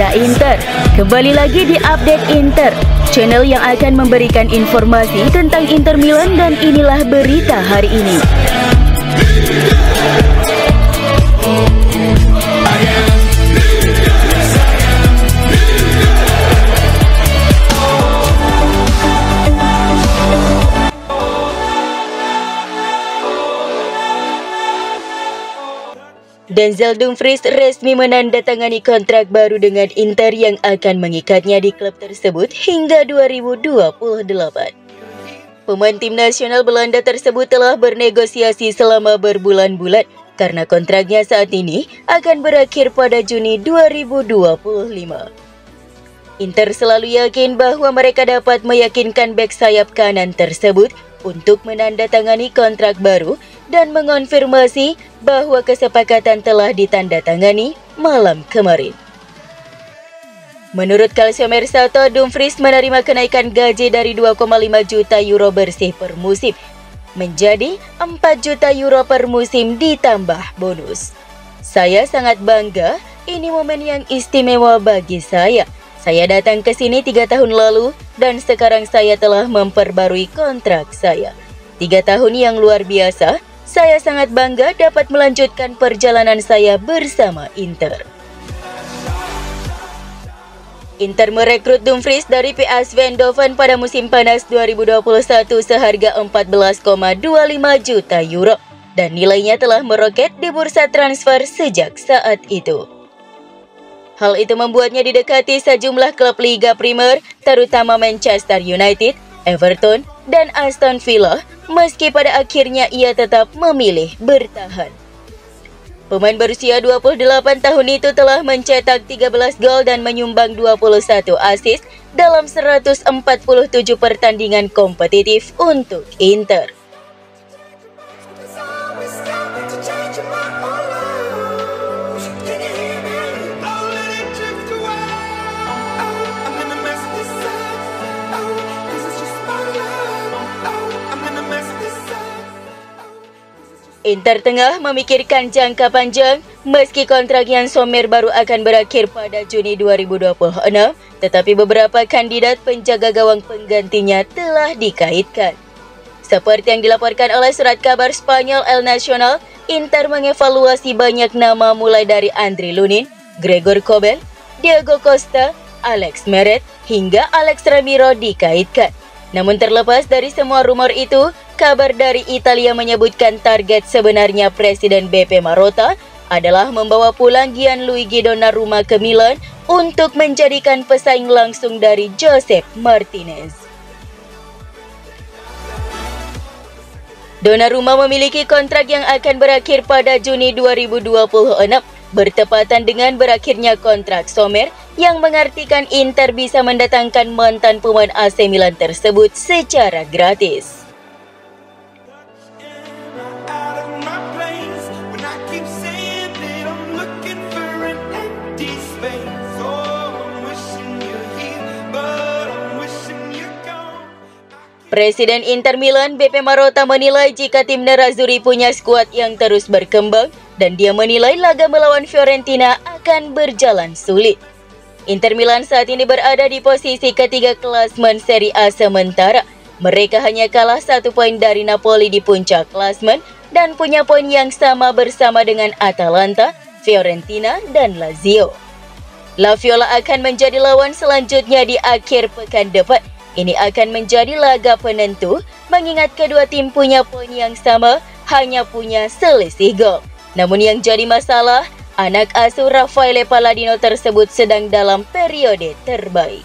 Reza Inter. Kembali lagi di Update Inter, channel yang akan memberikan informasi tentang Inter Milan, dan inilah berita hari ini. Denzel Dumfries resmi menandatangani kontrak baru dengan Inter yang akan mengikatnya di klub tersebut hingga 2028. Pemain tim nasional Belanda tersebut telah bernegosiasi selama berbulan-bulan karena kontraknya saat ini akan berakhir pada Juni 2025. Inter selalu yakin bahwa mereka dapat meyakinkan bek sayap kanan tersebut untuk menandatangani kontrak baru dan mengonfirmasi bahwa kesepakatan telah ditandatangani malam kemarin. Menurut Calcio Mercato, Dumfries menerima kenaikan gaji dari 2,5 juta euro bersih per musim menjadi 4 juta euro per musim ditambah bonus. Saya sangat bangga, ini momen yang istimewa bagi saya. Saya datang ke sini 3 tahun lalu dan sekarang saya telah memperbarui kontrak saya. 3 tahun yang luar biasa, saya sangat bangga dapat melanjutkan perjalanan saya bersama Inter. Inter merekrut Dumfries dari PSV Eindhoven pada musim panas 2021 seharga 14,25 juta euro dan nilainya telah meroket di bursa transfer sejak saat itu. Hal itu membuatnya didekati sejumlah klub Liga Primer, terutama Manchester United, Everton, dan Aston Villa, meski pada akhirnya ia tetap memilih bertahan. Pemain berusia 28 tahun itu telah mencetak 13 gol dan menyumbang 21 assist dalam 147 pertandingan kompetitif untuk Inter. Inter tengah memikirkan jangka panjang, meski kontrak yang Sommer baru akan berakhir pada Juni 2026, tetapi beberapa kandidat penjaga gawang penggantinya telah dikaitkan. Seperti yang dilaporkan oleh surat kabar Spanyol El Nacional, Inter mengevaluasi banyak nama mulai dari Andriy Lunin, Gregor Kobel, Diego Costa, Alex Meret, hingga Alex Ramiro dikaitkan. Namun terlepas dari semua rumor itu, kabar dari Italia menyebutkan target sebenarnya Presiden BP Marotta adalah membawa pulang Gianluigi Donnarumma ke Milan untuk menjadikan pesaing langsung dari Josep Martinez. Donnarumma memiliki kontrak yang akan berakhir pada Juni 2026, bertepatan dengan berakhirnya kontrak Sommer, yang mengartikan Inter bisa mendatangkan mantan pemain AC Milan tersebut secara gratis. Presiden Inter Milan BP Marotta menilai jika tim Nerazzurri punya skuad yang terus berkembang dan dia menilai laga melawan Fiorentina akan berjalan sulit. Inter Milan saat ini berada di posisi ketiga klasmen Serie A sementara. Mereka hanya kalah 1 poin dari Napoli di puncak klasmen dan punya poin yang sama bersama dengan Atalanta, Fiorentina, dan Lazio. La Viola akan menjadi lawan selanjutnya di akhir pekan depan. Ini akan menjadi laga penentu, mengingat kedua tim punya poin yang sama, hanya punya selisih gol. Namun yang jadi masalah, anak asuh Raffaele Palladino tersebut sedang dalam periode terbaik.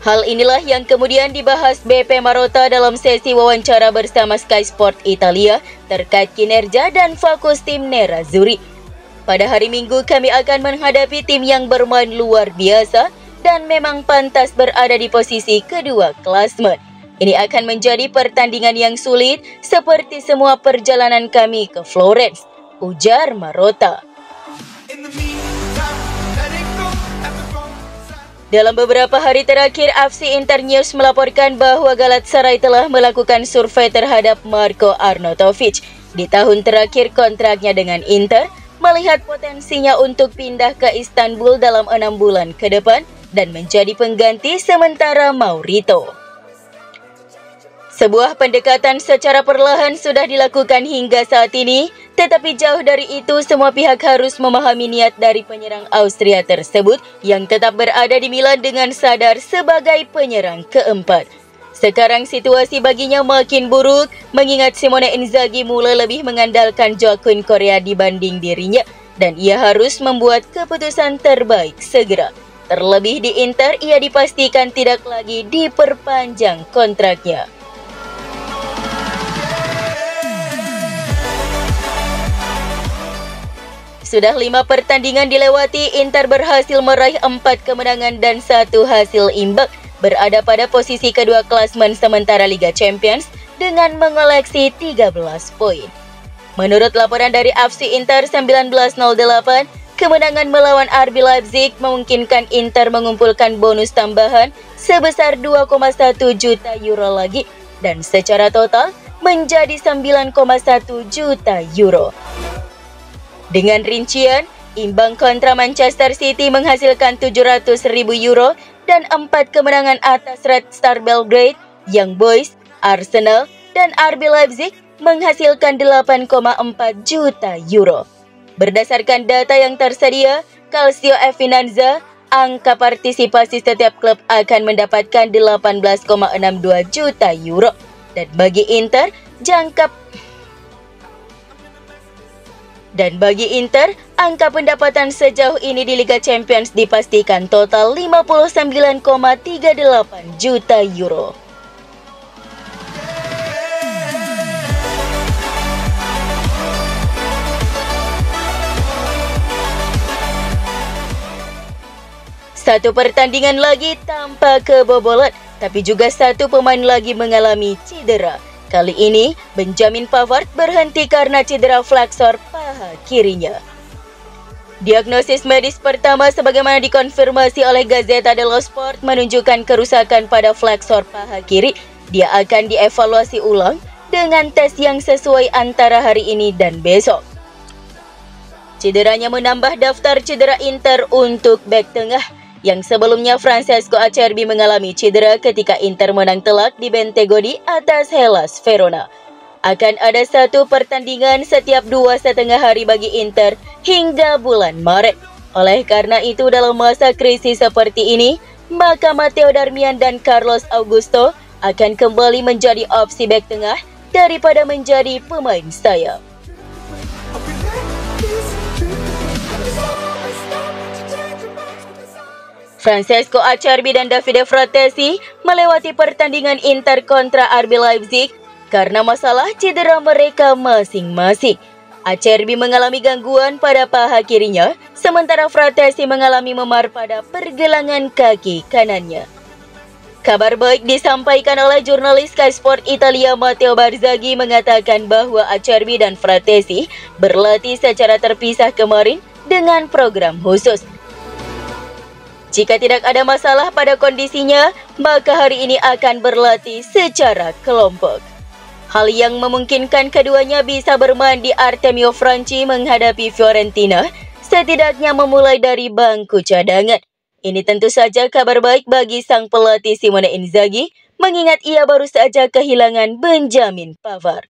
Hal inilah yang kemudian dibahas BP Marotta dalam sesi wawancara bersama Sky Sport Italia terkait kinerja dan fokus tim Nerazzurri. Pada hari Minggu kami akan menghadapi tim yang bermain luar biasa dan memang pantas berada di posisi kedua klasmen. Ini akan menjadi pertandingan yang sulit seperti semua perjalanan kami ke Florence, ujar Marotta. Dalam beberapa hari terakhir, FC Internews melaporkan bahwa Galatasaray telah melakukan survei terhadap Marko Arnautovic. Di tahun terakhir kontraknya dengan Inter, melihat potensinya untuk pindah ke Istanbul dalam 6 bulan ke depan dan menjadi pengganti sementara Maurito. Sebuah pendekatan secara perlahan sudah dilakukan hingga saat ini, tetapi jauh dari itu semua pihak harus memahami niat dari penyerang Austria tersebut yang tetap berada di Milan dengan sadar sebagai penyerang keempat. Sekarang situasi baginya makin buruk, mengingat Simone Inzaghi mulai lebih mengandalkan Joaquin Correa dibanding dirinya, dan ia harus membuat keputusan terbaik segera. Terlebih di Inter, ia dipastikan tidak lagi diperpanjang kontraknya. Sudah 5 pertandingan dilewati, Inter berhasil meraih 4 kemenangan dan 1 hasil imbang, berada pada posisi kedua klasmen sementara Liga Champions dengan mengoleksi 13 poin. Menurut laporan dari FC Inter 1908, kemenangan melawan RB Leipzig memungkinkan Inter mengumpulkan bonus tambahan sebesar 2,1 juta euro lagi dan secara total menjadi 9,1 juta euro. Dengan rincian, imbang kontra Manchester City menghasilkan 700.000 euro dan 4 kemenangan atas Red Star Belgrade, Young Boys, Arsenal, dan RB Leipzig menghasilkan 8,4 juta euro. Berdasarkan data yang tersedia, Calcio Finanza, angka partisipasi setiap klub akan mendapatkan 18,62 juta euro. Dan bagi Inter, angka pendapatan sejauh ini di Liga Champions dipastikan total 59,38 juta euro. Satu pertandingan lagi tanpa kebobolan, tapi juga satu pemain lagi mengalami cedera. Kali ini, Benjamin Pavard berhenti karena cedera fleksor paha kirinya. Diagnosis medis pertama sebagaimana dikonfirmasi oleh Gazzetta dello Sport menunjukkan kerusakan pada fleksor paha kiri. Dia akan dievaluasi ulang dengan tes yang sesuai antara hari ini dan besok. Cederanya menambah daftar cedera Inter untuk bek tengah, yang sebelumnya Francesco Acerbi mengalami cedera ketika Inter menang telak di Bentegodi atas Hellas Verona. Akan ada 1 pertandingan setiap 2,5 hari bagi Inter hingga bulan Maret. Oleh karena itu dalam masa krisis seperti ini, maka Matteo Darmian dan Carlos Augusto akan kembali menjadi opsi bek tengah daripada menjadi pemain sayap. Francesco Acerbi dan Davide Fratesi melewati pertandingan Inter kontra RB Leipzig karena masalah cedera mereka masing-masing. Acerbi mengalami gangguan pada paha kirinya, sementara Fratesi mengalami memar pada pergelangan kaki kanannya. Kabar baik disampaikan oleh jurnalis Sky Sport Italia Matteo Barzaghi mengatakan bahwa Acerbi dan Fratesi berlatih secara terpisah kemarin dengan program khusus. Jika tidak ada masalah pada kondisinya, maka hari ini akan berlatih secara kelompok. Hal yang memungkinkan keduanya bisa bermain di Artemio Franchi menghadapi Fiorentina, setidaknya memulai dari bangku cadangan. Ini tentu saja kabar baik bagi sang pelatih Simone Inzaghi, mengingat ia baru saja kehilangan Benjamin Pavard.